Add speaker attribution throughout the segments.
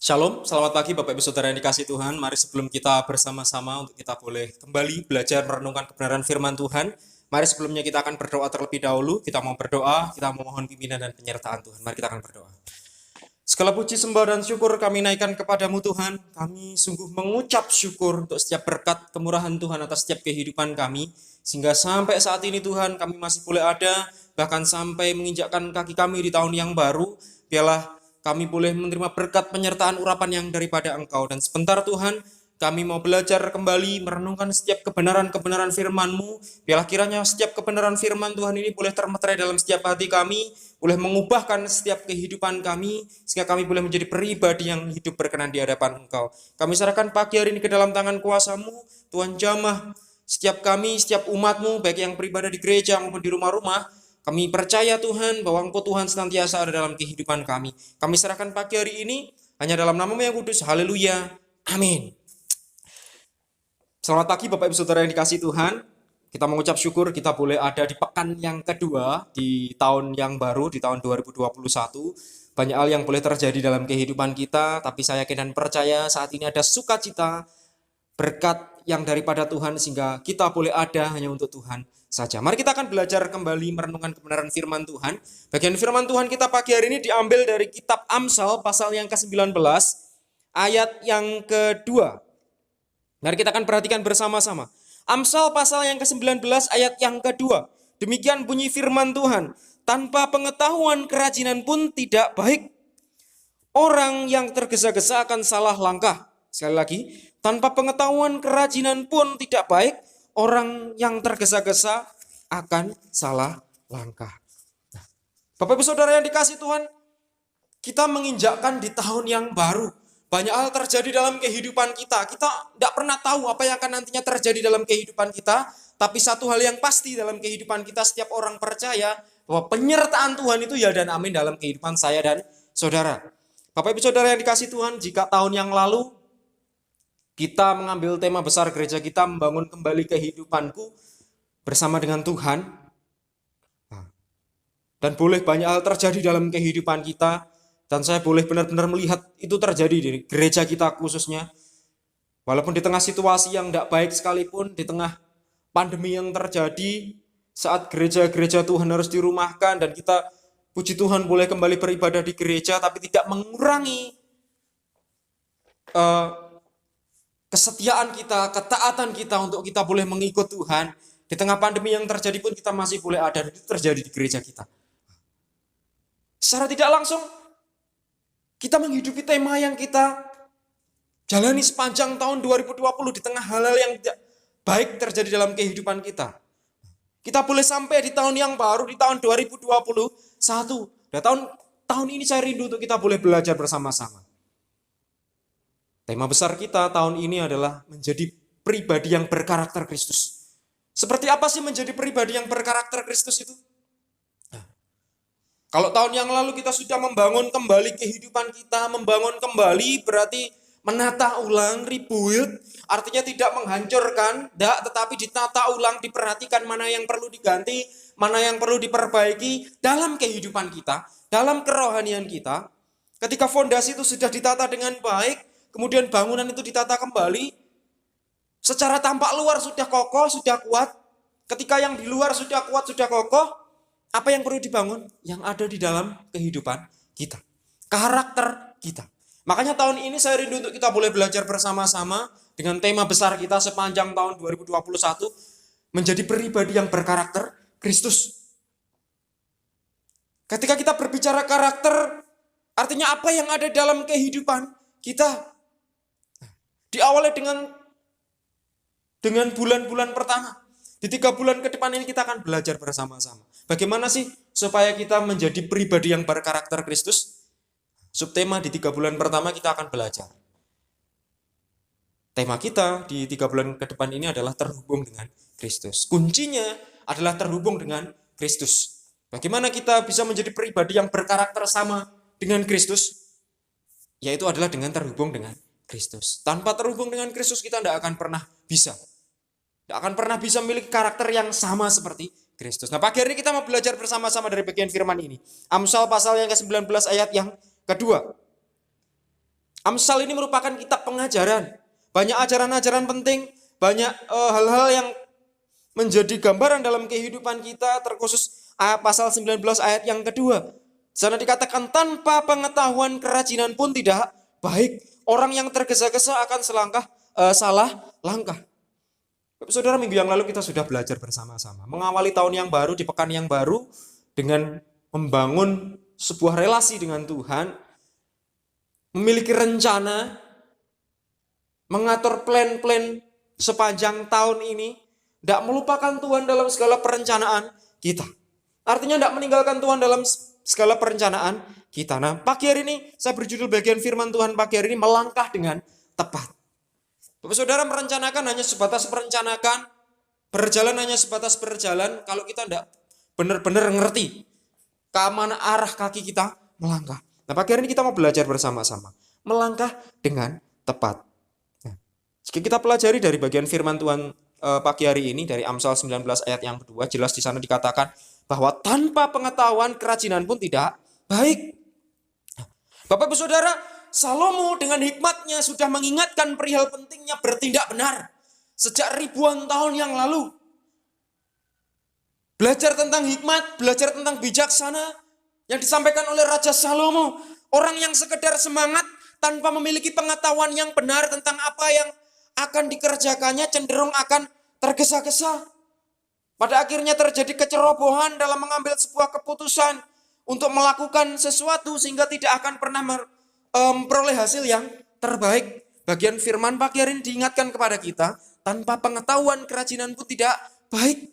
Speaker 1: Shalom, selamat pagi Bapak Ibu Saudara yang dikasihi Tuhan. Mari sebelum kita bersama-sama untuk kita boleh kembali belajar merenungkan kebenaran firman Tuhan. Mari sebelumnya kita akan berdoa terlebih dahulu. Kita mau berdoa, kita memohon pimpinan dan penyertaan Tuhan. Mari kita akan berdoa. Segala puji sembah dan syukur kami naikkan kepadamu Tuhan. Kami sungguh mengucap syukur untuk setiap berkat kemurahan Tuhan atas setiap kehidupan kami. Sehingga sampai saat ini Tuhan kami masih boleh ada, bahkan sampai menginjakkan kaki kami di tahun yang baru. Biarlah kami boleh menerima berkat penyertaan urapan yang daripada Engkau. Dan sebentar Tuhan, kami mau belajar kembali merenungkan setiap kebenaran-kebenaran firman-Mu. Biarlah kiranya setiap kebenaran firman Tuhan ini boleh termeterai dalam setiap hati kami, boleh mengubahkan setiap kehidupan kami, sehingga kami boleh menjadi pribadi yang hidup berkenan di hadapan Engkau. Kami serahkan pagi hari ini ke dalam tangan kuasa-Mu. Tuhan jamah setiap kami, setiap umat-Mu, baik yang beribadah di gereja maupun di rumah-rumah. Kami percaya Tuhan bahwa Engkau Tuhan senantiasa ada dalam kehidupan kami. Kami serahkan pagi hari ini hanya dalam nama-Mu yang kudus. Haleluya. Amin. Selamat pagi Bapak Ibu Saudara yang dikasihi Tuhan. Kita mengucap syukur kita boleh ada di pekan yang kedua di tahun yang baru, di tahun 2021. Banyak hal yang boleh terjadi dalam kehidupan kita, tapi saya yakin dan percaya saat ini ada sukacita, berkat yang daripada Tuhan sehingga kita boleh ada hanya untuk Tuhan saja. Mari kita akan belajar kembali merenungkan kebenaran firman Tuhan. Bagian firman Tuhan kita pagi hari ini diambil dari kitab Amsal pasal yang ke-19 ayat yang kedua. Mari kita akan perhatikan bersama-sama. Amsal pasal yang ke-19 ayat yang kedua. Demikian bunyi firman Tuhan. Tanpa pengetahuan kerajinan pun tidak baik. Orang yang tergesa-gesa akan salah langkah. Sekali lagi, tanpa pengetahuan kerajinan pun tidak baik. Orang yang tergesa-gesa akan salah langkah. Nah, Bapak Ibu Saudara yang dikasihi Tuhan, kita menginjakkan di tahun yang baru. Banyak hal terjadi dalam kehidupan kita. Kita tidak pernah tahu apa yang akan nantinya terjadi dalam kehidupan kita. Tapi satu hal yang pasti dalam kehidupan kita, setiap orang percaya bahwa penyertaan Tuhan itu ya dan amin dalam kehidupan saya dan saudara. Bapak Ibu Saudara yang dikasihi Tuhan, jika tahun yang lalu kita mengambil tema besar gereja kita membangun kembali kehidupanku bersama dengan Tuhan. Dan boleh banyak hal terjadi dalam kehidupan kita. Dan saya boleh benar-benar melihat itu terjadi di gereja kita khususnya. Walaupun di tengah situasi yang tidak baik sekalipun, di tengah pandemi yang terjadi, saat gereja-gereja Tuhan harus dirumahkan dan kita puji Tuhan boleh kembali beribadah di gereja, tapi tidak mengurangi kesetiaan kita, ketaatan kita untuk kita boleh mengikut Tuhan. Di tengah pandemi yang terjadi pun kita masih boleh ada, dan itu terjadi di gereja kita. Secara tidak langsung, kita menghidupi tema yang kita jalani sepanjang tahun 2020 di tengah hal-hal yang tidak baik terjadi dalam kehidupan kita. Kita boleh sampai di tahun yang baru, di tahun 2021. Dan tahun ini saya rindu untuk kita boleh belajar bersama-sama. Tema besar kita tahun ini adalah menjadi pribadi yang berkarakter Kristus. Seperti apa sih menjadi pribadi yang berkarakter Kristus itu? Kalau tahun yang lalu kita sudah membangun kembali kehidupan kita, membangun kembali berarti menata ulang, rebuild, artinya tidak menghancurkan, tetapi ditata ulang, diperhatikan mana yang perlu diganti, mana yang perlu diperbaiki dalam kehidupan kita, dalam kerohanian kita. Ketika fondasi itu sudah ditata dengan baik, kemudian bangunan itu ditata kembali, secara tampak luar sudah kokoh, sudah kuat. Ketika yang di luar sudah kuat, sudah kokoh, apa yang perlu dibangun? Yang ada di dalam kehidupan kita. Karakter kita. Makanya tahun ini saya rindu untuk kita boleh belajar bersama-sama dengan tema besar kita sepanjang tahun 2021. Menjadi pribadi yang berkarakter Kristus. Ketika kita berbicara karakter, artinya apa yang ada dalam kehidupan kita. Diawali dengan bulan-bulan pertama. Di 3 bulan ke depan ini kita akan belajar bersama-sama. Bagaimana sih supaya kita menjadi pribadi yang berkarakter Kristus? Subtema di 3 bulan pertama kita akan belajar. Tema kita di 3 bulan ke depan ini adalah terhubung dengan Kristus. Kuncinya adalah terhubung dengan Kristus. Bagaimana kita bisa menjadi pribadi yang berkarakter sama dengan Kristus? Yaitu adalah dengan terhubung dengan Kristus. Tanpa terhubung dengan Kristus kita tidak akan pernah bisa. Tidak akan pernah bisa memiliki karakter yang sama seperti Kristus. Nah, pagi hari ini kita mau belajar bersama-sama dari bagian firman ini. Amsal pasal yang ke-19 ayat yang kedua. Amsal ini merupakan kitab pengajaran. Banyak ajaran-ajaran penting, banyak hal-hal yang menjadi gambaran dalam kehidupan kita, terkhusus pasal 19 ayat yang kedua. Di sana dikatakan tanpa pengetahuan kerajinan pun tidak baik. Orang yang tergesa-gesa akan salah langkah. Saudara, minggu yang lalu kita sudah belajar bersama-sama. Mengawali tahun yang baru di pekan yang baru dengan membangun sebuah relasi dengan Tuhan, memiliki rencana, mengatur plan-plan sepanjang tahun ini, tidak melupakan Tuhan dalam segala perencanaan kita. Artinya tidak meninggalkan Tuhan dalam segala perencanaan kita. Nah, pagi hari ini saya berjudul bagian firman Tuhan pagi hari ini melangkah dengan tepat. Bapak saudara, merencanakan hanya sebatas merencanakan, berjalan hanya sebatas berjalan, kalau kita tidak benar-benar ngerti ke mana arah kaki kita melangkah. Nah, pagi hari ini kita mau belajar bersama-sama melangkah dengan tepat. Nah, jika kita pelajari dari bagian firman Tuhan pagi hari ini dari Amsal 19 ayat yang kedua, jelas di sana dikatakan bahwa tanpa pengetahuan kerajinan pun tidak baik. Bapak Ibu Saudara, Salomo dengan hikmatnya sudah mengingatkan perihal pentingnya bertindak benar sejak ribuan tahun yang lalu. Belajar tentang hikmat, belajar tentang bijaksana yang disampaikan oleh Raja Salomo. Orang yang sekedar semangat tanpa memiliki pengetahuan yang benar tentang apa yang akan dikerjakannya cenderung akan tergesa-gesa. Pada akhirnya terjadi kecerobohan dalam mengambil sebuah keputusan untuk melakukan sesuatu sehingga tidak akan pernah memperoleh hasil yang terbaik. Bagian firman pagi hari ini diingatkan kepada kita, tanpa pengetahuan kerajinan pun tidak baik.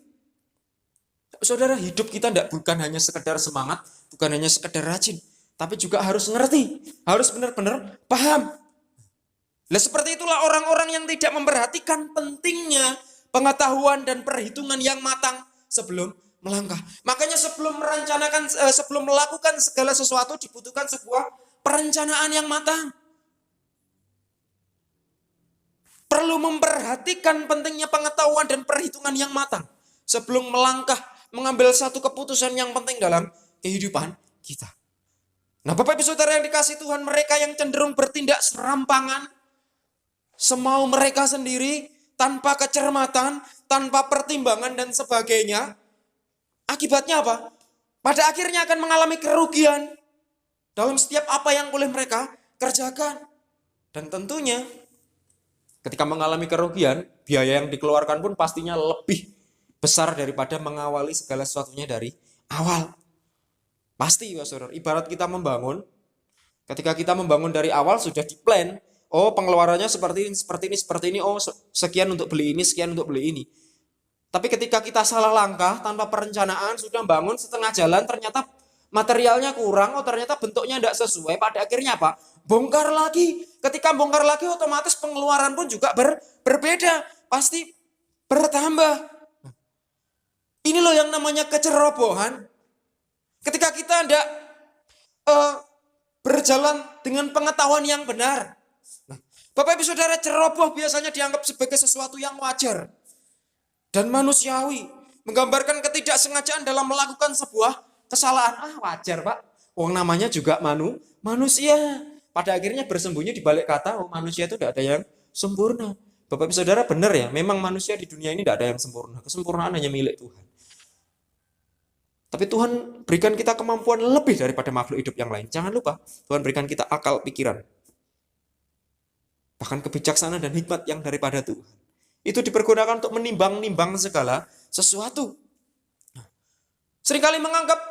Speaker 1: Saudara, hidup kita bukan hanya sekedar semangat, bukan hanya sekedar rajin, tapi juga harus ngerti, harus benar-benar paham. Nah, seperti itulah orang-orang yang tidak memperhatikan pentingnya pengetahuan dan perhitungan yang matang sebelum melangkah. Makanya sebelum melakukan segala sesuatu dibutuhkan sebuah perencanaan yang matang. Perlu memperhatikan pentingnya pengetahuan dan perhitungan yang matang sebelum melangkah mengambil satu keputusan yang penting dalam kehidupan kita. Nah, Bapak Ibu Saudara yang dikasihi Tuhan, mereka yang cenderung bertindak serampangan, semau mereka sendiri, tanpa kecermatan, tanpa pertimbangan dan sebagainya, akibatnya apa? Pada akhirnya akan mengalami kerugian dalam setiap apa yang boleh mereka kerjakan. Dan tentunya ketika mengalami kerugian, biaya yang dikeluarkan pun pastinya lebih besar daripada mengawali segala sesuatunya dari awal. Pasti ya saudara, ibarat kita membangun, ketika kita membangun dari awal sudah diplan, oh pengeluarannya seperti ini, oh sekian untuk beli ini, sekian untuk beli ini. Tapi ketika kita salah langkah, tanpa perencanaan, sudah bangun setengah jalan, ternyata materialnya kurang, oh ternyata bentuknya tidak sesuai, pada akhirnya apa? Bongkar lagi. Ketika bongkar lagi, otomatis pengeluaran pun juga berbeda, pasti bertambah. Ini loh yang namanya kecerobohan. Ketika kita tidak berjalan dengan pengetahuan yang benar. Nah, Bapak Ibu Saudara, ceroboh biasanya dianggap sebagai sesuatu yang wajar dan manusiawi, menggambarkan ketidaksengajaan dalam melakukan sebuah kesalahan. Wajar Pak, wong namanya juga manusia. Pada akhirnya bersembunyi di balik kata, manusia itu tidak ada yang sempurna. Bapak Ibu Saudara, benar ya, memang manusia di dunia ini tidak ada yang sempurna. Kesempurnaan hanya milik Tuhan. Tapi Tuhan berikan kita kemampuan lebih daripada makhluk hidup yang lain. Jangan lupa, Tuhan berikan kita akal pikiran. Bahkan kebijaksanaan dan hikmat yang daripada Tuhan. Itu dipergunakan untuk menimbang-nimbang segala sesuatu. Seringkali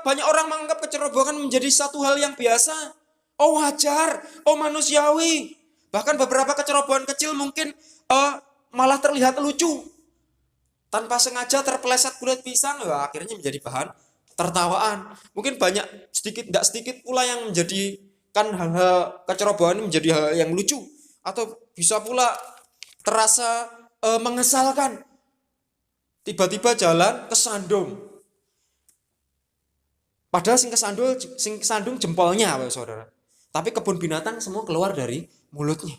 Speaker 1: banyak orang menganggap kecerobohan menjadi satu hal yang biasa. Oh wajar, oh manusiawi. Bahkan beberapa kecerobohan kecil mungkin malah terlihat lucu. Tanpa sengaja terpeleset kulit pisang, akhirnya menjadi bahan tertawaan. Mungkin tidak sedikit pula yang menjadikan hal-hal kecerobohan menjadi hal yang lucu. Atau bisa pula terasa mengesalkan. Tiba-tiba jalan kesandung. Padahal sing kesandung jempolnya, saudara. Tapi kebun binatang semua keluar dari mulutnya.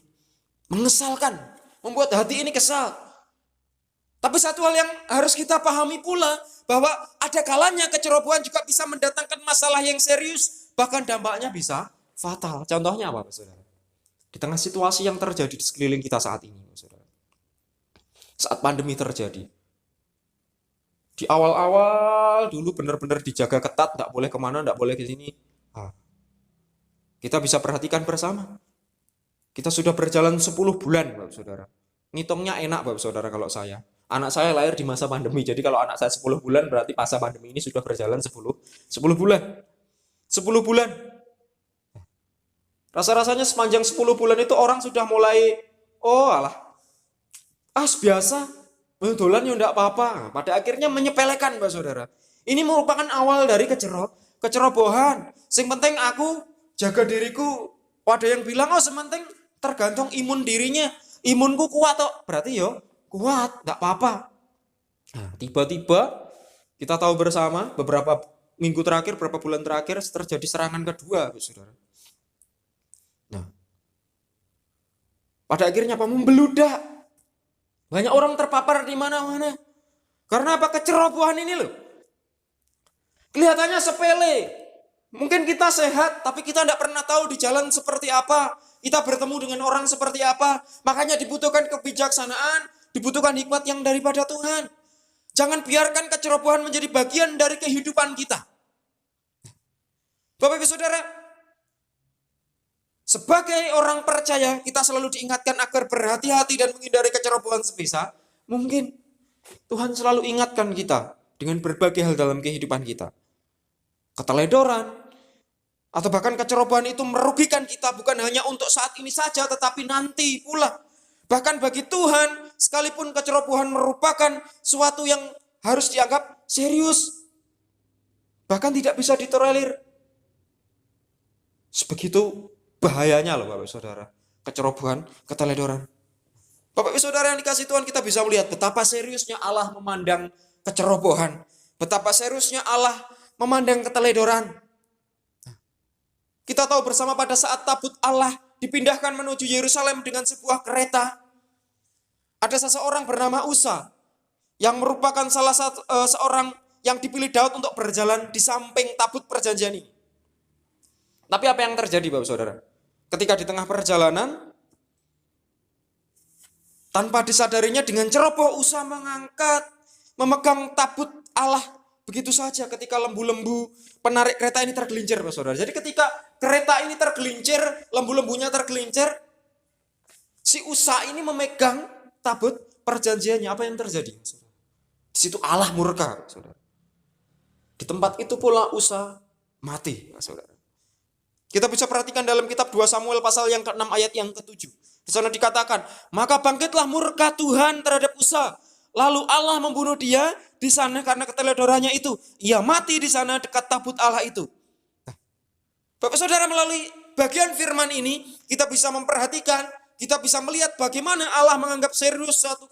Speaker 1: Mengesalkan, membuat hati ini kesal. Tapi satu hal yang harus kita pahami pula, bahwa ada kalanya kecerobohan juga bisa mendatangkan masalah yang serius, bahkan dampaknya bisa fatal. Contohnya apa, saudara? Di tengah situasi yang terjadi di sekeliling kita saat ini, saudara. Saat pandemi terjadi. Di awal-awal dulu benar-benar dijaga ketat, tidak boleh kemana, tidak boleh ke sini. Kita bisa perhatikan bersama. Kita sudah berjalan 10 bulan, Bapak Saudara. Ngitungnya enak, Bapak Saudara, kalau saya. Anak saya lahir di masa pandemi, jadi kalau anak saya 10 bulan, berarti masa pandemi ini sudah berjalan 10 bulan. 10 bulan. Rasa-rasanya sepanjang 10 bulan itu orang sudah mulai, oh alah, biasa, dolan ya enggak apa-apa. Pada akhirnya menyepelekan, Bapak Saudara. Ini merupakan awal dari kecerobohan. Sing penting aku jaga diriku. Ada yang bilang, oh sementing tergantung imun dirinya. Imunku kuat toh. Berarti yo kuat, enggak apa-apa. Nah, tiba-tiba kita tahu bersama beberapa minggu terakhir, beberapa bulan terakhir terjadi serangan kedua, Saudara. Nah, pada akhirnya apa? Membeludak. Banyak orang terpapar di mana-mana. Karena apa? Kecerobohan ini loh. Kelihatannya sepele. Mungkin kita sehat, tapi kita tidak pernah tahu di jalan seperti apa. Kita bertemu dengan orang seperti apa. Makanya dibutuhkan kebijaksanaan, dibutuhkan hikmat yang daripada Tuhan. Jangan biarkan kecerobohan menjadi bagian dari kehidupan kita. Bapak Ibu Saudara, sebagai orang percaya, kita selalu diingatkan agar berhati-hati dan menghindari kecerobohan sebisa mungkin. Tuhan selalu ingatkan kita dengan berbagai hal dalam kehidupan kita. Keteledoran, atau bahkan kecerobohan itu merugikan kita bukan hanya untuk saat ini saja, tetapi nanti pula. Bahkan bagi Tuhan, sekalipun kecerobohan merupakan suatu yang harus dianggap serius. Bahkan tidak bisa ditolerir. Sebegitu bahayanya loh Bapak Saudara. Kecerobohan, keteledoran. Bapak Ibu Saudara yang dikasih Tuhan, kita bisa melihat betapa seriusnya Allah memandang kecerobohan. Betapa seriusnya Allah memandang keteledoran. Kita tahu bersama pada saat tabut Allah dipindahkan menuju Yerusalem dengan sebuah kereta. Ada seseorang bernama Usa yang merupakan salah satu seorang yang dipilih Daud untuk berjalan di samping tabut perjanjian ini. Tapi apa yang terjadi Bapak Saudara? Ketika di tengah perjalanan, tanpa disadarinya dengan ceroboh Usa memegang tabut Allah begitu saja ketika lembu-lembu penarik kereta ini tergelincir, Bapak Saudara. Jadi ketika kereta ini tergelincir, lembu-lembunya tergelincir, si Usa ini memegang tabut perjanjiannya. Apa yang terjadi, Bapak Saudara? Di situ Allah murka, Bapak Saudara. Di tempat itu pula Usa mati, Bapak Saudara. Kita bisa perhatikan dalam kitab 2 Samuel pasal yang ke-6 ayat yang ke-7. Di sana dikatakan, maka bangkitlah murka Tuhan terhadap Usa. Lalu Allah membunuh dia di sana karena keteledorannya itu. Ia mati di sana dekat tabut Allah itu. Nah, Bapak Saudara, melalui bagian firman ini, kita bisa memperhatikan, kita bisa melihat bagaimana Allah menganggap serius suatu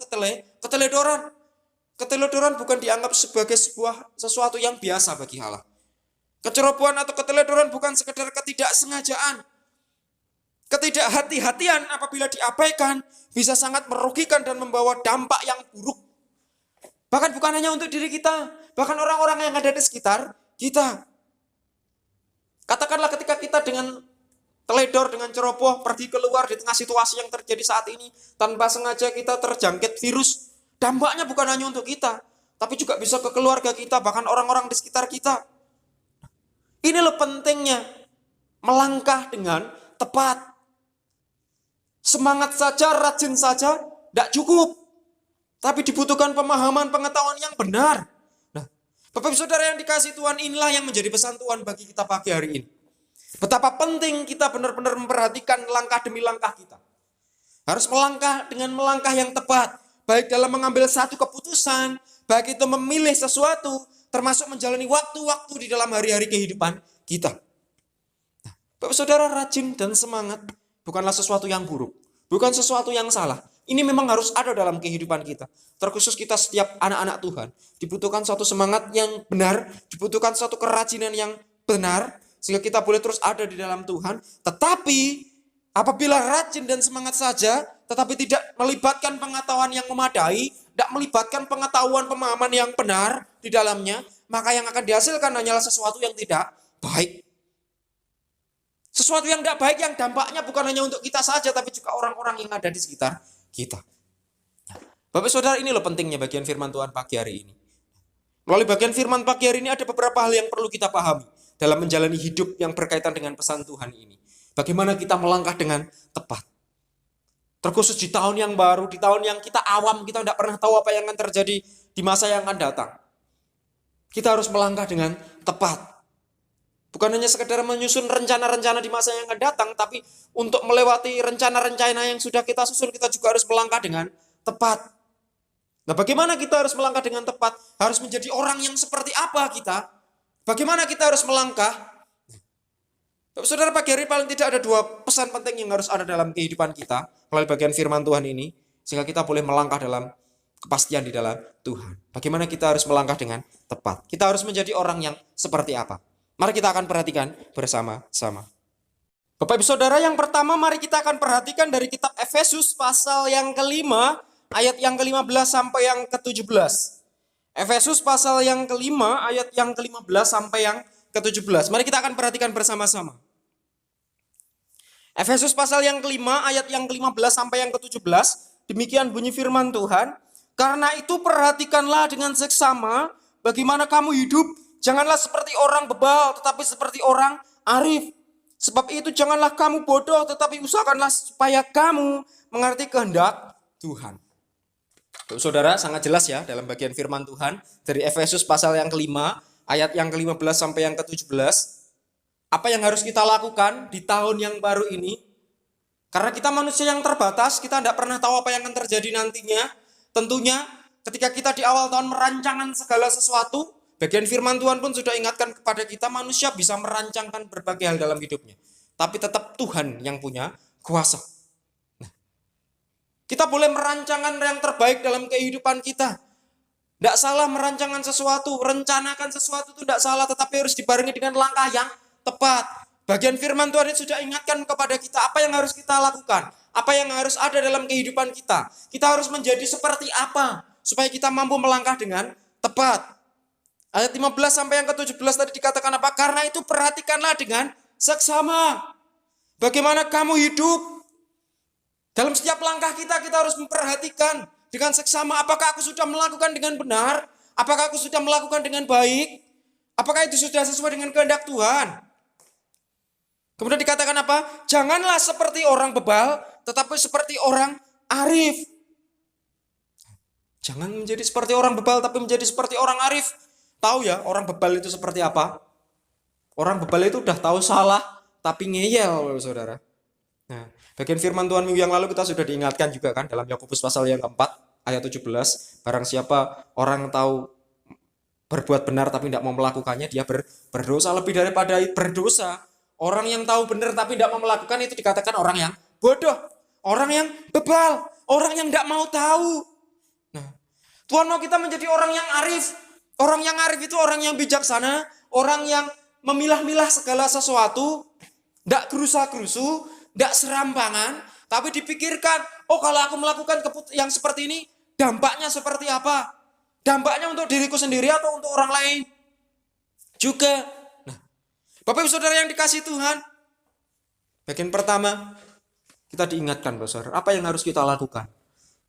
Speaker 1: keteledoran. Keteledoran bukan dianggap sebagai sesuatu yang biasa bagi Allah. Kecerobohan atau keteledoran bukan sekedar ketidaksengajaan. Ketidakhati-hatian apabila diabaikan bisa sangat merugikan dan membawa dampak yang buruk. Bahkan bukan hanya untuk diri kita, bahkan orang-orang yang ada di sekitar kita. Katakanlah ketika kita dengan teledor, dengan ceroboh pergi keluar di tengah situasi yang terjadi saat ini, tanpa sengaja kita terjangkit virus, dampaknya bukan hanya untuk kita, tapi juga bisa ke keluarga kita, bahkan orang-orang di sekitar kita. Ini loh pentingnya melangkah dengan tepat. Semangat saja, rajin saja, tidak cukup. Tapi dibutuhkan pemahaman, pengetahuan yang benar. Nah, Bapak Ibu Saudara yang dikasih Tuhan, inilah yang menjadi pesan Tuhan bagi kita pagi hari ini. Betapa penting kita benar-benar memperhatikan langkah demi langkah kita. Harus melangkah dengan melangkah yang tepat. Baik dalam mengambil satu keputusan, baik itu memilih sesuatu, termasuk menjalani waktu-waktu di dalam hari-hari kehidupan kita. Nah, Bapak Saudara, rajin dan semangat bukanlah sesuatu yang buruk, bukan sesuatu yang salah. Ini memang harus ada dalam kehidupan kita. Terkhusus kita setiap anak-anak Tuhan. Dibutuhkan suatu semangat yang benar, dibutuhkan suatu kerajinan yang benar, sehingga kita boleh terus ada di dalam Tuhan. Tetapi apabila rajin dan semangat saja, tetapi tidak melibatkan pengetahuan yang memadai, tidak melibatkan pengetahuan pemahaman yang benar di dalamnya, maka yang akan dihasilkan hanyalah sesuatu yang tidak baik. Sesuatu yang tidak baik yang dampaknya bukan hanya untuk kita saja, tapi juga orang-orang yang ada di sekitar kita. Bapak Saudara, ini loh pentingnya bagian firman Tuhan pagi hari ini. Melalui bagian firman pagi hari ini ada beberapa hal yang perlu kita pahami dalam menjalani hidup yang berkaitan dengan pesan Tuhan ini. Bagaimana kita melangkah dengan tepat. Terkhusus di tahun yang baru, di tahun yang kita awam, kita tidak pernah tahu apa yang akan terjadi di masa yang akan datang. Kita harus melangkah dengan tepat. Bukan hanya sekedar menyusun rencana-rencana di masa yang akan datang, tapi untuk melewati rencana-rencana yang sudah kita susun, kita juga harus melangkah dengan tepat. Nah, bagaimana kita harus melangkah dengan tepat? Harus menjadi orang yang seperti apa kita? Bagaimana kita harus melangkah? Saudara, pagi hari paling tidak ada 2 pesan penting yang harus ada dalam kehidupan kita melalui bagian firman Tuhan ini, sehingga kita boleh melangkah dalam kepastian di dalam Tuhan. Bagaimana kita harus melangkah dengan tepat? Kita harus menjadi orang yang seperti apa? Mari kita akan perhatikan bersama-sama. Bapak Ibu Saudara, yang pertama mari kita akan perhatikan dari kitab Efesus pasal yang kelima, ayat yang ke-15 sampai yang ke-17. Efesus pasal yang kelima, ayat yang ke-15 sampai yang ke-17. Mari kita akan perhatikan bersama-sama. Efesus pasal yang kelima, ayat yang ke-15 sampai yang ke-17. Demikian bunyi firman Tuhan. Karena itu perhatikanlah dengan seksama bagaimana kamu hidup. Janganlah seperti orang bebal, tetapi seperti orang arif. Sebab itu janganlah kamu bodoh, tetapi usahakanlah supaya kamu mengerti kehendak Tuhan. Saudara, sangat jelas ya dalam bagian firman Tuhan dari Efesus pasal yang kelima, ayat yang ke-15 sampai yang ke-17. Apa yang harus kita lakukan di tahun yang baru ini? Karena kita manusia yang terbatas, kita tidak pernah tahu apa yang akan terjadi nantinya. Tentunya ketika kita di awal tahun merancangkan segala sesuatu, bagian firman Tuhan pun sudah ingatkan kepada kita, manusia bisa merancangkan berbagai hal dalam hidupnya. Tapi tetap Tuhan yang punya kuasa. Nah, kita boleh merancangkan yang terbaik dalam kehidupan kita. Tidak salah merancangkan sesuatu, rencanakan sesuatu itu tidak salah, tetapi harus dibarengi dengan langkah yang tepat. Bagian firman Tuhan ini sudah ingatkan kepada kita apa yang harus kita lakukan, apa yang harus ada dalam kehidupan kita. Kita harus menjadi seperti apa supaya kita mampu melangkah dengan tepat. Ayat 15 sampai yang ke-17 tadi dikatakan apa? Karena itu perhatikanlah dengan seksama bagaimana kamu hidup. Dalam setiap langkah kita harus memperhatikan dengan seksama. Apakah aku sudah melakukan dengan benar? Apakah aku sudah melakukan dengan baik? Apakah itu sudah sesuai dengan kehendak Tuhan? Kemudian dikatakan apa? Janganlah seperti orang bebal, tetapi seperti orang arif. Jangan menjadi seperti orang bebal, tapi menjadi seperti orang arif. Tahu ya orang bebal itu seperti apa? Orang bebal itu udah tahu salah, tapi ngeyel, saudara. Nah, bagian firman Tuhan minggu yang lalu kita sudah diingatkan juga kan dalam Yakobus pasal yang keempat, ayat 17. Barang siapa orang tahu berbuat benar tapi tidak mau melakukannya, dia berdosa. Lebih daripada berdosa, orang yang tahu benar tapi tidak mau melakukan itu dikatakan orang yang bodoh, orang yang bebal, orang yang tidak mau tahu. Nah, Tuhan mau kita menjadi orang yang arif. Orang yang arif itu orang yang bijaksana, orang yang memilah-milah segala sesuatu, tidak gerusa-gerusu, tidak serampangan, tapi dipikirkan, oh kalau aku melakukan yang seperti ini, dampaknya seperti apa? Dampaknya untuk diriku sendiri atau untuk orang lain juga. Nah, Bapak Ibu Saudara yang dikasihi Tuhan, bagian pertama, kita diingatkan, saudara, apa yang harus kita lakukan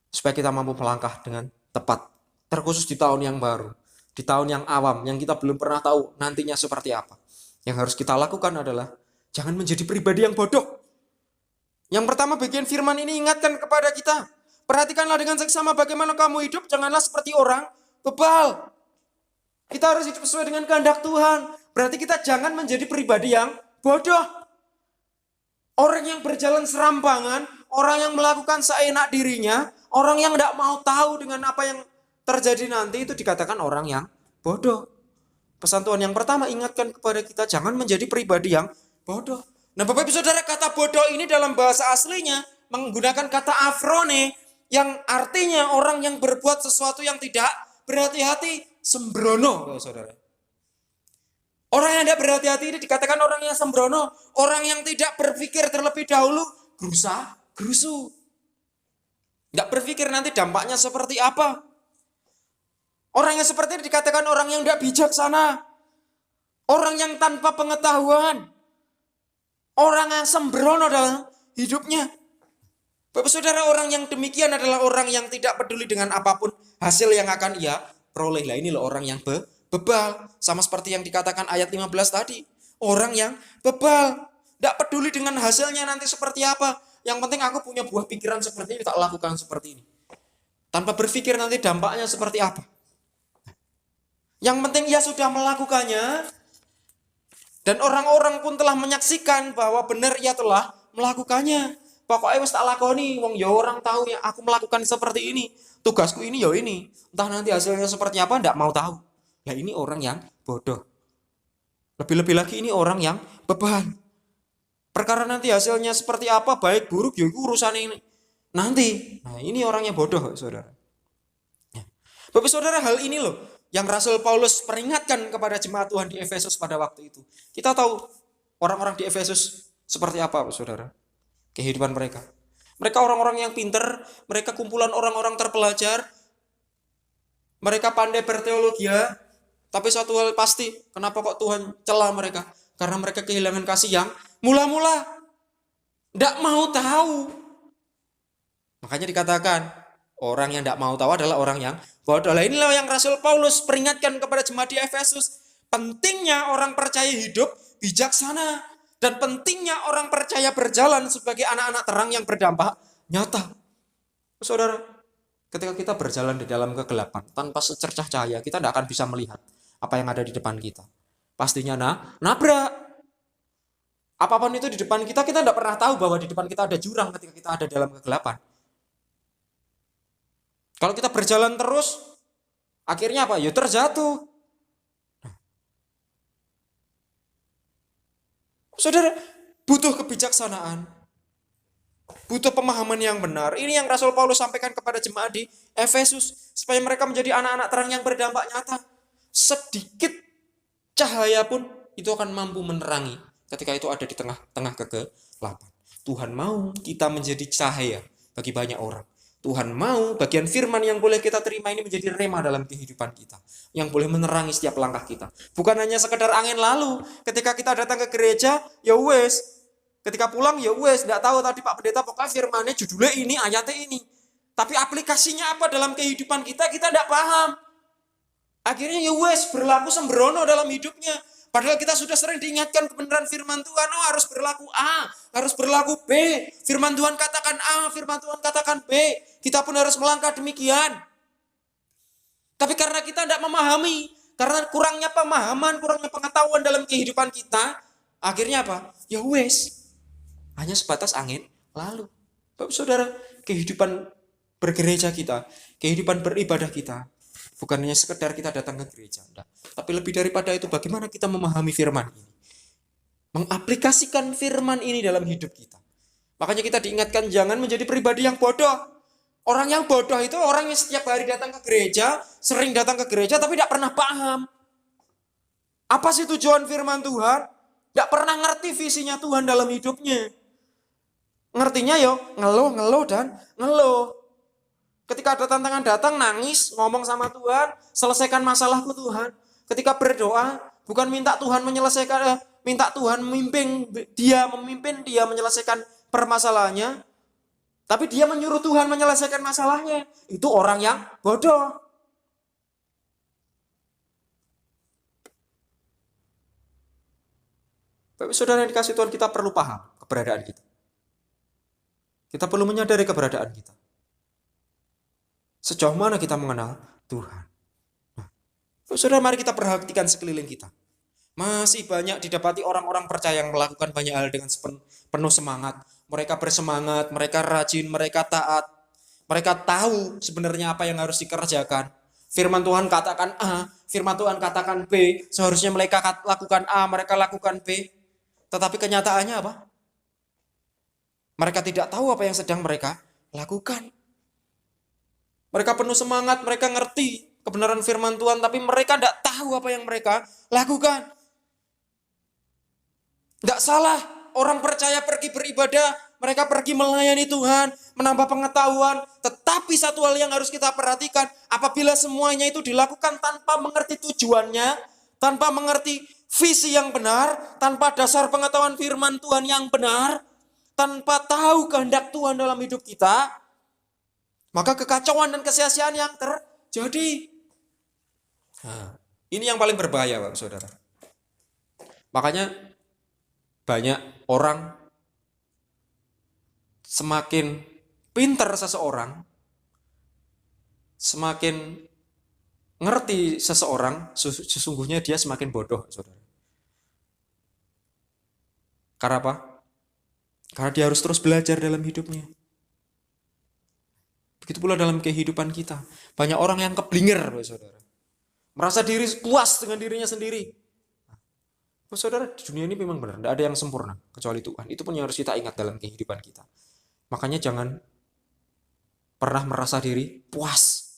Speaker 1: supaya kita mampu melangkah dengan tepat, terkhusus di tahun yang baru. Di tahun yang awam, yang kita belum pernah tahu nantinya seperti apa. Yang harus kita lakukan adalah jangan menjadi pribadi yang bodoh. Yang pertama bagian firman ini ingatkan kepada kita. Perhatikanlah dengan seksama bagaimana kamu hidup, janganlah seperti orang bebal. Kita harus hidup sesuai dengan kehendak Tuhan. Berarti kita jangan menjadi pribadi yang bodoh. Orang yang berjalan serampangan, orang yang melakukan seenak dirinya, orang yang tidak mau tahu dengan apa yang terjadi nanti, itu dikatakan orang yang bodoh. Pesan Tuhan yang pertama ingatkan kepada kita jangan menjadi pribadi yang bodoh. Nah, Bapak Ibu Saudara, kata bodoh ini dalam bahasa aslinya menggunakan kata afrone yang artinya orang yang berbuat sesuatu yang tidak berhati-hati, sembrono, Saudara. Orang yang tidak berhati-hati ini dikatakan orang yang sembrono, orang yang tidak berpikir terlebih dahulu, gerusa-gerusu. Tidak berpikir nanti dampaknya seperti apa. Orang yang seperti ini dikatakan orang yang tidak bijaksana. Orang yang tanpa pengetahuan. Orang yang sembrono dalam hidupnya. Bapak saudara, orang yang demikian adalah orang yang tidak peduli dengan apapun hasil yang akan ia peroleh. Lah ini loh orang yang bebal. Sama seperti yang dikatakan ayat 15 tadi. Orang yang bebal. Tidak peduli dengan hasilnya nanti seperti apa. Yang penting aku punya buah pikiran seperti ini, tak lakukan seperti ini. Tanpa berpikir nanti dampaknya seperti apa. Yang penting ia sudah melakukannya. Dan orang-orang pun telah menyaksikan bahwa benar ia telah melakukannya. Pokoknya wis tak lakoni, wong ya orang tahu ya aku melakukan seperti ini. Tugasku ini ya ini. Entah nanti hasilnya seperti apa enggak mau tahu. Nah ini orang yang bodoh. Lebih-lebih lagi ini orang yang beban. Perkara nanti hasilnya seperti apa, baik buruk ya itu urusan ini. Nanti. Nah ini orang yang bodoh, saudara. Bapak saudara, hal ini loh yang Rasul Paulus peringatkan kepada jemaat Tuhan di Efesus pada waktu itu. Kita tahu orang-orang di Efesus seperti apa, saudara. Kehidupan mereka. Mereka orang-orang yang pinter, mereka kumpulan orang-orang terpelajar, mereka pandai berteologi, tapi satu hal pasti, kenapa kok Tuhan cela mereka? Karena mereka kehilangan kasih yang mula-mula. Tidak mau tahu. Makanya dikatakan, orang yang tidak mau tahu adalah orang yang bodoh. Nah inilah yang Rasul Paulus peringatkan kepada jemaat di Efesus. Pentingnya orang percaya hidup bijaksana. Dan pentingnya orang percaya berjalan sebagai anak-anak terang yang berdampak nyata. Saudara, ketika kita berjalan di dalam kegelapan, tanpa secercah cahaya, kita tidak akan bisa melihat apa yang ada di depan kita. Pastinya nabrak. Apapun itu di depan kita tidak pernah tahu bahwa di depan kita ada jurang ketika kita ada dalam kegelapan. Kalau kita berjalan terus, akhirnya apa? Ya terjatuh. Saudara, butuh kebijaksanaan. Butuh pemahaman yang benar. Ini yang Rasul Paulus sampaikan kepada jemaat di Efesus. Supaya mereka menjadi anak-anak terang yang berdampak nyata. Sedikit cahaya pun itu akan mampu menerangi ketika itu ada di tengah-tengah kegelapan. Tuhan mau kita menjadi cahaya bagi banyak orang. Tuhan mau bagian firman yang boleh kita terima ini menjadi rema dalam kehidupan kita. Yang boleh menerangi setiap langkah kita. Bukan hanya sekedar angin lalu. Ketika kita datang ke gereja, ya wes. Ketika pulang, ya wes. Tidak tahu tadi Pak Pendeta, pokoknya firmannya judulnya ini, ayatnya ini. Tapi aplikasinya apa dalam kehidupan kita tidak paham. Akhirnya ya wes, berlaku sembrono dalam hidupnya. Padahal kita sudah sering diingatkan kebenaran firman Tuhan, harus berlaku A, harus berlaku B. Firman Tuhan katakan A, firman Tuhan katakan B. Kita pun harus melangkah demikian. Tapi karena kita tidak memahami, karena kurangnya pemahaman, kurangnya pengetahuan dalam kehidupan kita, akhirnya apa? Ya wes, hanya sebatas angin lalu. Bapak saudara, kehidupan bergereja kita, kehidupan beribadah kita, bukan hanya sekedar kita datang ke gereja, enggak. Tapi lebih daripada itu, bagaimana kita memahami firman ini. Mengaplikasikan firman ini dalam hidup kita. Makanya kita diingatkan jangan menjadi pribadi yang bodoh. Orang yang bodoh itu orang yang setiap hari datang ke gereja, sering datang ke gereja tapi tidak pernah paham. Apa sih tujuan firman Tuhan? Tidak pernah ngerti visinya Tuhan dalam hidupnya. Ngertinya yo ngeluh dan ngeluh. Ketika ada tantangan datang, nangis, ngomong sama Tuhan, selesaikan masalahku Tuhan. Ketika berdoa, bukan minta Tuhan menyelesaikan, minta Tuhan memimpin dia menyelesaikan permasalahannya, tapi dia menyuruh Tuhan menyelesaikan masalahnya. Itu orang yang bodoh. Bapak saudara yang dikasih Tuhan, kita perlu paham keberadaan kita. Kita perlu menyadari keberadaan kita. Sejauh mana kita mengenal Tuhan. Nah, saudara, mari kita perhatikan sekeliling kita. Masih banyak didapati orang-orang percaya yang melakukan banyak hal dengan penuh semangat. Mereka bersemangat, mereka rajin, mereka taat. Mereka tahu sebenarnya apa yang harus dikerjakan. Firman Tuhan katakan A, firman Tuhan katakan B. Seharusnya mereka lakukan A, mereka lakukan B. Tetapi kenyataannya apa? Mereka tidak tahu apa yang sedang mereka lakukan. Mereka penuh semangat, mereka ngerti kebenaran firman Tuhan, tapi mereka tidak tahu apa yang mereka lakukan. Tidak salah, orang percaya pergi beribadah, mereka pergi melayani Tuhan, menambah pengetahuan. Tetapi satu hal yang harus kita perhatikan, apabila semuanya itu dilakukan tanpa mengerti tujuannya, tanpa mengerti visi yang benar, tanpa dasar pengetahuan firman Tuhan yang benar, tanpa tahu kehendak Tuhan dalam hidup kita, maka kekacauan dan kesia-siaan yang terjadi. Nah, ini yang paling berbahaya, Bapak Saudara. Makanya banyak orang semakin pintar seseorang, semakin ngerti seseorang, sesungguhnya dia semakin bodoh, Saudara. Karena apa? Karena dia harus terus belajar dalam hidupnya. Begitu pula dalam kehidupan kita. Banyak orang yang keblinger, Saudara. Merasa diri puas dengan dirinya sendiri. Saudara, di dunia ini memang benar, tidak ada yang sempurna kecuali Tuhan. Itu pun yang harus kita ingat dalam kehidupan kita. Makanya jangan pernah merasa diri puas.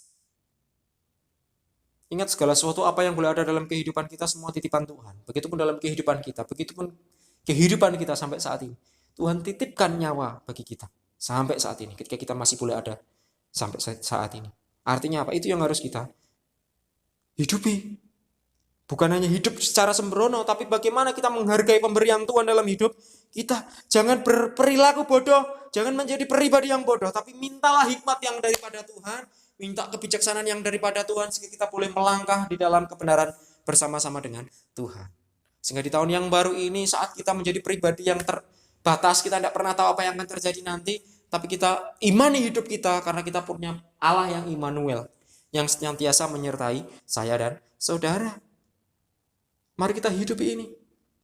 Speaker 1: Ingat segala sesuatu apa yang boleh ada dalam kehidupan kita semua titipan Tuhan. Begitupun dalam kehidupan kita, begitupun kehidupan kita sampai saat ini. Tuhan titipkan nyawa bagi kita sampai saat ini, ketika kita masih boleh ada sampai saat ini. Artinya apa? Itu yang harus kita hidupi. Bukan hanya hidup secara sembrono, tapi bagaimana kita menghargai pemberian Tuhan dalam hidup kita. Jangan berperilaku bodoh, jangan menjadi pribadi yang bodoh, tapi mintalah hikmat yang daripada Tuhan, minta kebijaksanaan yang daripada Tuhan, sehingga kita boleh melangkah di dalam kebenaran bersama-sama dengan Tuhan. Sehingga di tahun yang baru ini, saat kita menjadi pribadi yang terbatas, kita tidak pernah tahu apa yang akan terjadi nanti, tapi kita imani hidup kita karena kita punya Allah yang Immanuel, yang senantiasa menyertai saya dan saudara. Mari kita hidupi ini.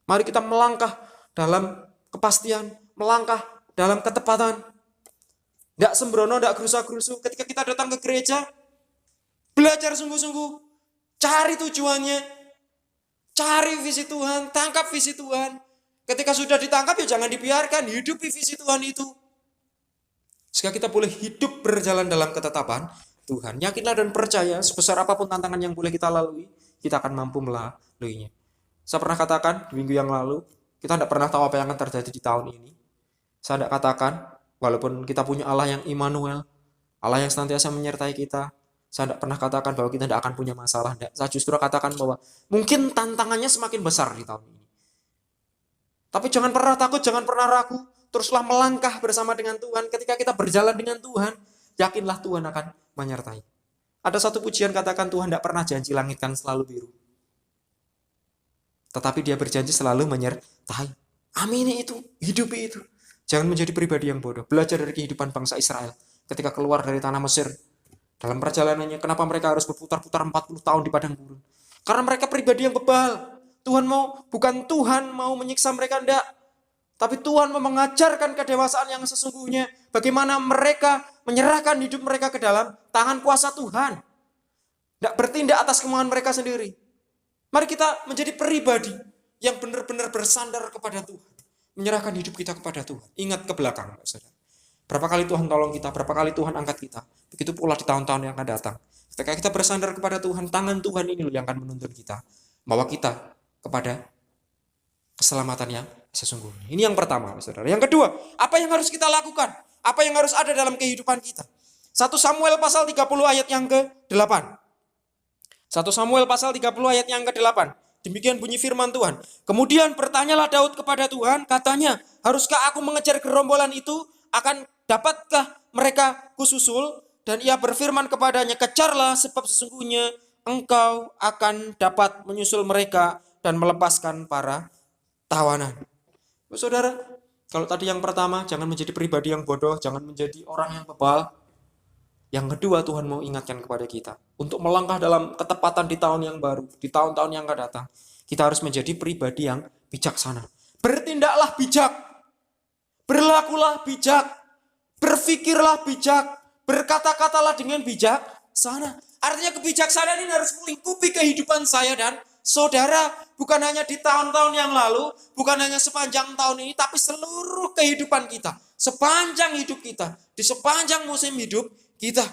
Speaker 1: Mari kita melangkah dalam kepastian, melangkah dalam ketepatan. Tidak sembrono, tidak gerusa-gerusu. Ketika kita datang ke gereja, belajar sungguh-sungguh, cari tujuannya, cari visi Tuhan, tangkap visi Tuhan. Ketika sudah ditangkap, ya jangan dibiarkan, hidupi visi Tuhan itu. Sehingga kita boleh hidup berjalan dalam ketetapan Tuhan. Yakinlah dan percaya, sebesar apapun tantangan yang boleh kita lalui, kita akan mampu melaluinya. Saya pernah katakan di minggu yang lalu, kita tidak pernah tahu apa yang akan terjadi di tahun ini. Saya tidak katakan, walaupun kita punya Allah yang Immanuel, Allah yang senantiasa menyertai kita, saya tidak pernah katakan bahwa kita tidak akan punya masalah. Tidak. Saya justru katakan bahwa mungkin tantangannya semakin besar di tahun ini. Tapi jangan pernah takut, jangan pernah ragu. Teruslah melangkah bersama dengan Tuhan. Ketika kita berjalan dengan Tuhan, yakinlah Tuhan akan menyertai. Ada satu pujian katakan, Tuhan tidak pernah janji langit kan selalu biru. Tetapi dia berjanji selalu menyertai. Amini itu, hidupi itu. Jangan menjadi pribadi yang bodoh. Belajar dari kehidupan bangsa Israel. Ketika keluar dari tanah Mesir. Dalam perjalanannya, kenapa mereka harus berputar-putar 40 tahun di padang gurun? Karena mereka pribadi yang bebal. Bukan Tuhan mau menyiksa mereka, enggak. Tapi Tuhan mau mengajarkan kedewasaan yang sesungguhnya. Bagaimana mereka menyerahkan hidup mereka ke dalam tangan kuasa Tuhan. Tidak bertindak atas kemauan mereka sendiri. Mari kita menjadi pribadi yang benar-benar bersandar kepada Tuhan. Menyerahkan hidup kita kepada Tuhan. Ingat ke belakang, saudara. Berapa kali Tuhan tolong kita, berapa kali Tuhan angkat kita. Begitu pula di tahun-tahun yang akan datang. Ketika kita bersandar kepada Tuhan, tangan Tuhan ini yang akan menuntun kita. Bawa kita kepada keselamatan yang sesungguhnya. Ini yang pertama, saudara. Yang kedua, apa yang harus kita lakukan? Apa yang harus ada dalam kehidupan kita? 1 Samuel pasal 30 ayat yang ke-8. 1 Samuel pasal 30 ayat yang ke-8. Demikian bunyi firman Tuhan. Kemudian bertanyalah Daud kepada Tuhan, katanya, haruskah aku mengejar gerombolan itu? Dapatkah mereka kususul? Dan ia berfirman kepadanya, kejarlah sebab sesungguhnya engkau akan dapat menyusul mereka dan melepaskan para tawanan. Saudara, kalau tadi yang pertama, jangan menjadi pribadi yang bodoh, jangan menjadi orang yang bebal. Yang kedua, Tuhan mau ingatkan kepada kita untuk melangkah dalam ketepatan di tahun yang baru, di tahun-tahun yang akan datang. Kita harus menjadi pribadi yang bijaksana. Bertindaklah bijak, berlakulah bijak, berpikirlah bijak, berkata-katalah dengan bijaksana. Artinya kebijaksanaan ini harus melingkupi kehidupan saya dan saudara. Bukan hanya di tahun-tahun yang lalu, bukan hanya sepanjang tahun ini, tapi seluruh kehidupan kita, sepanjang hidup kita, di sepanjang musim hidup kita.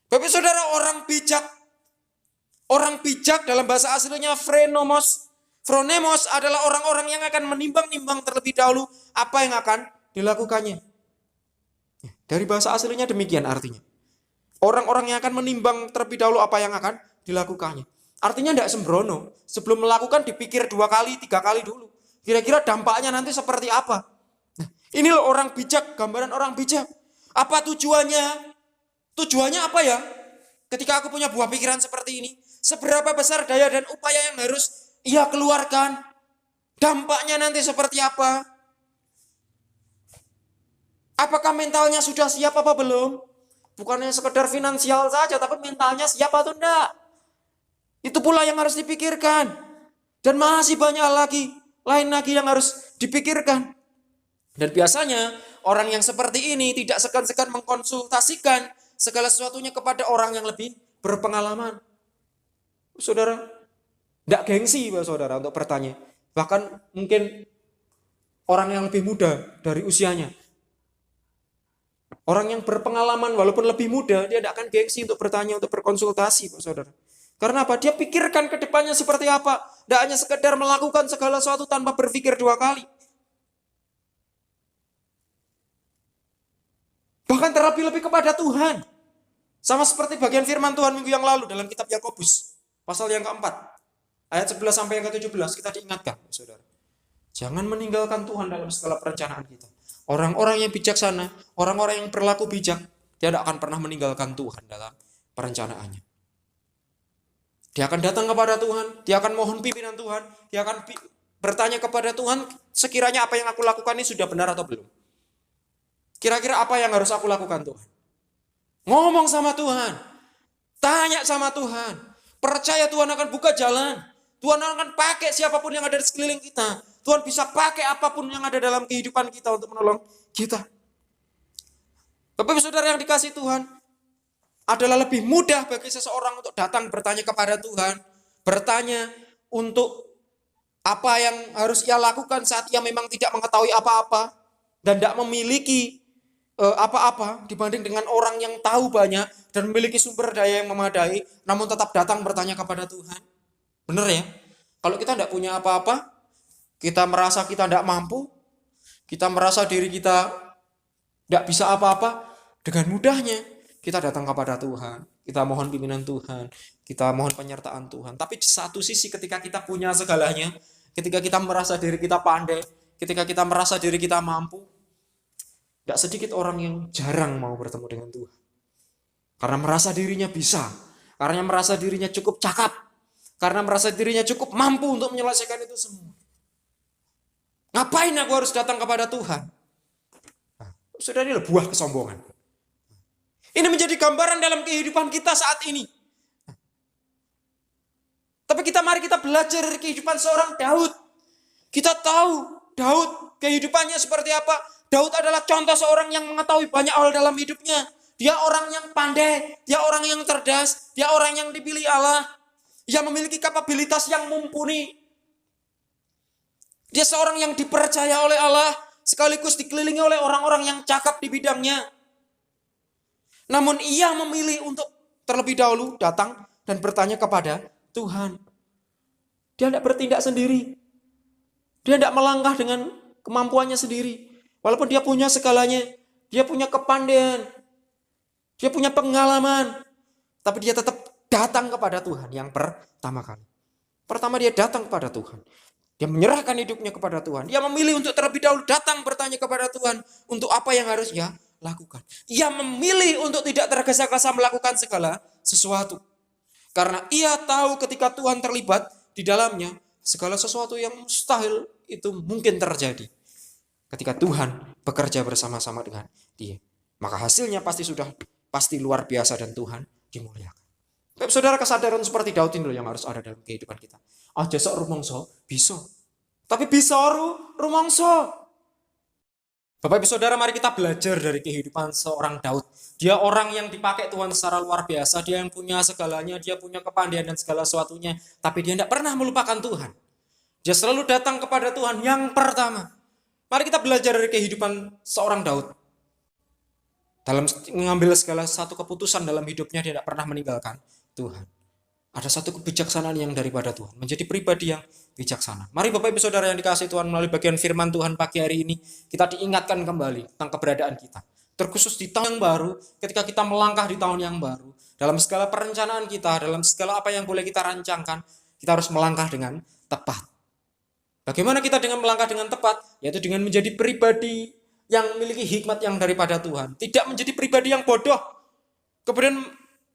Speaker 1: Bapak saudara, orang bijak dalam bahasa aslinya phronemos adalah orang-orang yang akan menimbang-nimbang terlebih dahulu apa yang akan dilakukannya. Dari bahasa aslinya demikian artinya. Orang-orang yang akan menimbang terlebih dahulu apa yang akan dilakukannya. Artinya tidak sembrono. Sebelum melakukan dipikir 2 kali, 3 kali dulu. Kira-kira dampaknya nanti seperti apa? Nah, ini loh orang bijak, gambaran orang bijak. Apa tujuannya? Tujuannya apa ya? Ketika aku punya buah pikiran seperti ini, seberapa besar daya dan upaya yang harus ia keluarkan? Dampaknya nanti seperti apa? Apakah mentalnya sudah siap apa belum? Bukannya sekedar finansial saja, tapi mentalnya siap atau enggak? Itu pula yang harus dipikirkan. Dan masih banyak lain lagi yang harus dipikirkan. Dan biasanya orang yang seperti ini tidak segan-segan mengkonsultasikan segala sesuatunya kepada orang yang lebih berpengalaman. Saudara, tidak gengsi saudara untuk bertanya. Bahkan mungkin orang yang lebih muda dari usianya. Orang yang berpengalaman walaupun lebih muda, dia tidak akan gengsi untuk bertanya, untuk berkonsultasi, saudara. Karena apa? Dia pikirkan ke depannya seperti apa. Tidak hanya sekedar melakukan segala sesuatu tanpa berpikir 2 kali. Bahkan terlebih-lebih kepada Tuhan. Sama seperti bagian firman Tuhan minggu yang lalu dalam kitab Yakobus. Pasal yang keempat. Ayat 11 sampai yang ke-17 kita diingatkan, saudara. Jangan meninggalkan Tuhan dalam segala perencanaan kita. Orang-orang yang bijaksana, orang-orang yang berlaku bijak, dia tidak akan pernah meninggalkan Tuhan dalam perencanaannya. Dia akan datang kepada Tuhan, dia akan mohon pimpinan Tuhan, dia akan bertanya kepada Tuhan, sekiranya apa yang aku lakukan ini sudah benar atau belum. Kira-kira apa yang harus aku lakukan Tuhan? Ngomong sama Tuhan, tanya sama Tuhan, percaya Tuhan akan buka jalan, Tuhan akan pakai siapapun yang ada di sekeliling kita, Tuhan bisa pakai apapun yang ada dalam kehidupan kita untuk menolong kita. Bapak saudara yang dikasih Tuhan, adalah lebih mudah bagi seseorang untuk datang bertanya kepada Tuhan, bertanya untuk apa yang harus ia lakukan saat ia memang tidak mengetahui apa-apa dan tidak memiliki apa-apa dibanding dengan orang yang tahu banyak dan memiliki sumber daya yang memadai, namun tetap datang bertanya kepada Tuhan. Benar ya? Kalau kita tidak punya apa-apa, kita merasa kita tidak mampu, kita merasa diri kita tidak bisa apa-apa, dengan mudahnya kita datang kepada Tuhan, kita mohon pimpinan Tuhan, kita mohon penyertaan Tuhan. Tapi di satu sisi ketika kita punya segalanya, ketika kita merasa diri kita pandai, ketika kita merasa diri kita mampu, tidak sedikit orang yang jarang mau bertemu dengan Tuhan. Karena merasa dirinya bisa, karena merasa dirinya cukup cakap, karena merasa dirinya cukup mampu untuk menyelesaikan itu semua. Ngapain aku harus datang kepada Tuhan? Nah, sudah ini buah kesombongan. Ini menjadi gambaran dalam kehidupan kita saat ini. Tapi mari kita belajar dari kehidupan seorang Daud. Kita tahu Daud kehidupannya seperti apa. Daud adalah contoh seorang yang mengetahui banyak hal dalam hidupnya. Dia orang yang pandai, dia orang yang cerdas, dia orang yang dipilih Allah. Dia memiliki kapabilitas yang mumpuni. Dia seorang yang dipercaya oleh Allah, sekaligus dikelilingi oleh orang-orang yang cakap di bidangnya. Namun ia memilih untuk terlebih dahulu datang dan bertanya kepada Tuhan. Dia tidak bertindak sendiri. Dia tidak melangkah dengan kemampuannya sendiri. Walaupun dia punya segalanya, dia punya kepandaian, dia punya pengalaman, tapi dia tetap datang kepada Tuhan yang pertama kali. Pertama dia datang kepada Tuhan. Dia menyerahkan hidupnya kepada Tuhan. Dia memilih untuk terlebih dahulu datang bertanya kepada Tuhan untuk apa yang harus ia lakukan. Ia memilih untuk tidak tergesa-gesa melakukan segala sesuatu. Karena ia tahu ketika Tuhan terlibat di dalamnya, segala sesuatu yang mustahil itu mungkin terjadi. Ketika Tuhan bekerja bersama-sama dengan dia, maka hasilnya pasti luar biasa dan Tuhan dimuliakan. Bapak saudara, kesadaran seperti Daud ini yang harus ada dalam kehidupan kita. Aja sok rumongso bisa, tapi bisa rumongso. Bapak ibu saudara, mari kita belajar dari kehidupan seorang Daud. Dia orang yang dipakai Tuhan secara luar biasa. Dia yang punya segalanya, dia punya kepandaian dan segala sesuatunya, tapi dia tidak pernah melupakan Tuhan. Dia selalu datang kepada Tuhan yang pertama. Mari kita belajar dari kehidupan seorang Daud. Dalam mengambil segala satu keputusan dalam hidupnya, dia tidak pernah meninggalkan Tuhan. Ada satu kebijaksanaan yang daripada Tuhan. Menjadi pribadi yang bijaksana. Mari Bapak Ibu Saudara yang dikasihi Tuhan, melalui bagian firman Tuhan pagi hari ini, kita diingatkan kembali tentang keberadaan kita. Terkhusus di tahun yang baru, ketika kita melangkah di tahun yang baru, dalam segala perencanaan kita, dalam segala apa yang boleh kita rancangkan, kita harus melangkah dengan tepat. Bagaimana kita dengan melangkah dengan tepat? Yaitu dengan menjadi pribadi yang memiliki hikmat yang daripada Tuhan. Tidak menjadi pribadi yang bodoh. Kemudian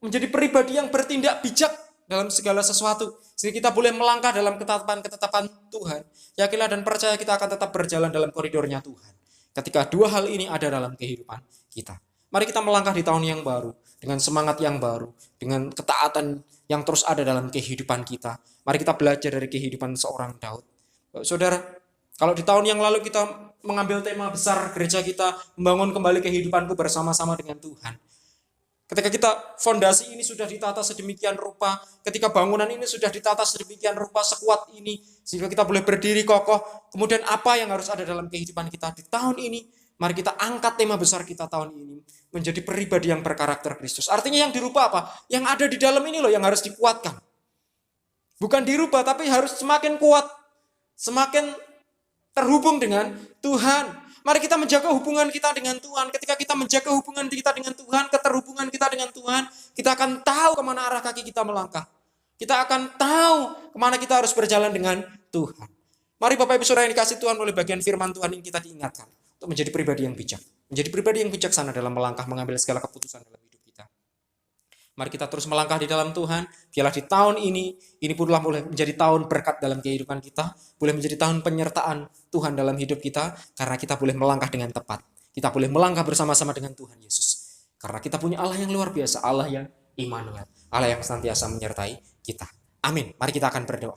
Speaker 1: menjadi pribadi yang bertindak bijak dalam segala sesuatu. Sehingga kita boleh melangkah dalam ketetapan-ketetapan Tuhan. Yakinlah dan percaya kita akan tetap berjalan dalam koridornya Tuhan. Ketika dua hal ini ada dalam kehidupan kita. Mari kita melangkah di tahun yang baru. Dengan semangat yang baru. Dengan ketaatan yang terus ada dalam kehidupan kita. Mari kita belajar dari kehidupan seorang Daud. Saudara, kalau di tahun yang lalu kita mengambil tema besar gereja kita, membangun kembali kehidupanku bersama-sama dengan Tuhan. Ketika kita fondasi ini sudah ditata sedemikian rupa, ketika bangunan ini sudah ditata sedemikian rupa, sekuat ini, sehingga kita boleh berdiri kokoh, kemudian apa yang harus ada dalam kehidupan kita di tahun ini, mari kita angkat tema besar kita tahun ini, menjadi pribadi yang berkarakter Kristus. Artinya yang dirubah apa? Yang ada di dalam ini loh yang harus dikuatkan. Bukan dirubah, tapi harus semakin kuat, semakin terhubung dengan Tuhan. Mari kita menjaga hubungan kita dengan Tuhan. Ketika kita menjaga hubungan kita dengan Tuhan, keterhubungan kita dengan Tuhan, kita akan tahu kemana arah kaki kita melangkah. Kita akan tahu kemana kita harus berjalan dengan Tuhan. Mari Bapak Ibu Saudara yang dikasih Tuhan, oleh bagian firman Tuhan ini kita diingatkan untuk menjadi pribadi yang bijak. Menjadi pribadi yang bijaksana dalam melangkah mengambil segala keputusan dalam hidup kita. Mari kita terus melangkah di dalam Tuhan. Biarlah di tahun ini pula boleh menjadi tahun berkat dalam kehidupan kita. Boleh menjadi tahun penyertaan Tuhan dalam hidup kita. Karena kita boleh melangkah dengan tepat. Kita boleh melangkah bersama-sama dengan Tuhan Yesus. Karena kita punya Allah yang luar biasa. Allah yang Immanuel. Allah yang senantiasa menyertai kita. Amin. Mari kita akan berdoa.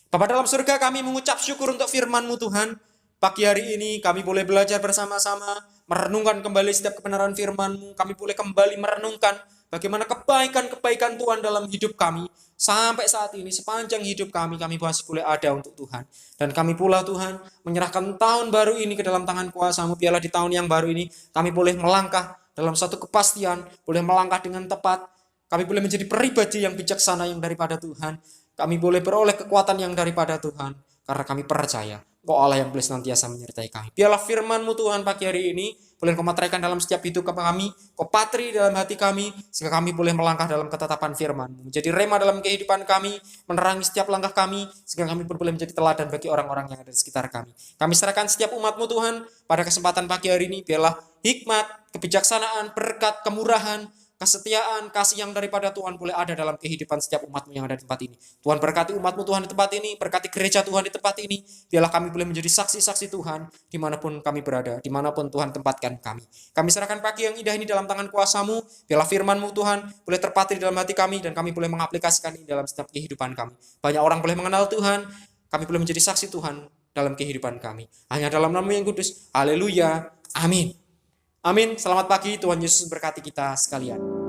Speaker 1: Bapa dalam surga, kami mengucap syukur untuk firman-Mu Tuhan. Pagi hari ini kami boleh belajar bersama-sama. Merenungkan kembali setiap kebenaran firman-Mu. Kami boleh kembali merenungkan bagaimana kebaikan-kebaikan Tuhan dalam hidup kami. Sampai saat ini, sepanjang hidup kami masih boleh ada untuk Tuhan. Dan kami pula Tuhan, menyerahkan tahun baru ini ke dalam tangan kuasa-Mu. Biarlah di tahun yang baru ini, kami boleh melangkah dalam satu kepastian, boleh melangkah dengan tepat. Kami boleh menjadi pribadi yang bijaksana yang daripada Tuhan. Kami boleh beroleh kekuatan yang daripada Tuhan. Karena kami percaya, Engkau Allah yang boleh senantiasa menyertai kami. Biarlah firman-Mu Tuhan pagi hari ini, boleh Kau materaikan dalam setiap hidup kami, Kau patri dalam hati kami, sehingga kami boleh melangkah dalam ketetapan firman-Mu. Menjadi rema dalam kehidupan kami, menerangi setiap langkah kami, sehingga kami pun boleh menjadi teladan bagi orang-orang yang ada di sekitar kami. Kami serahkan setiap umat-Mu Tuhan, pada kesempatan pagi hari ini, biarlah hikmat, kebijaksanaan, berkat, kemurahan, kesetiaan, kasih yang daripada Tuhan boleh ada dalam kehidupan setiap umat-Mu yang ada di tempat ini. Tuhan berkati umat-Mu Tuhan di tempat ini, berkati gereja Tuhan di tempat ini. Biarlah kami boleh menjadi saksi-saksi Tuhan dimanapun kami berada, dimanapun Tuhan tempatkan kami. Kami serahkan pagi yang indah ini dalam tangan kuasa-Mu. Biarlah firman-Mu Tuhan boleh terpatri dalam hati kami dan kami boleh mengaplikasikan ini dalam setiap kehidupan kami. Banyak orang boleh mengenal Tuhan, kami boleh menjadi saksi Tuhan dalam kehidupan kami. Hanya dalam nama yang kudus. Haleluya. Amin. Amin. Selamat pagi, Tuhan Yesus berkati kita sekalian.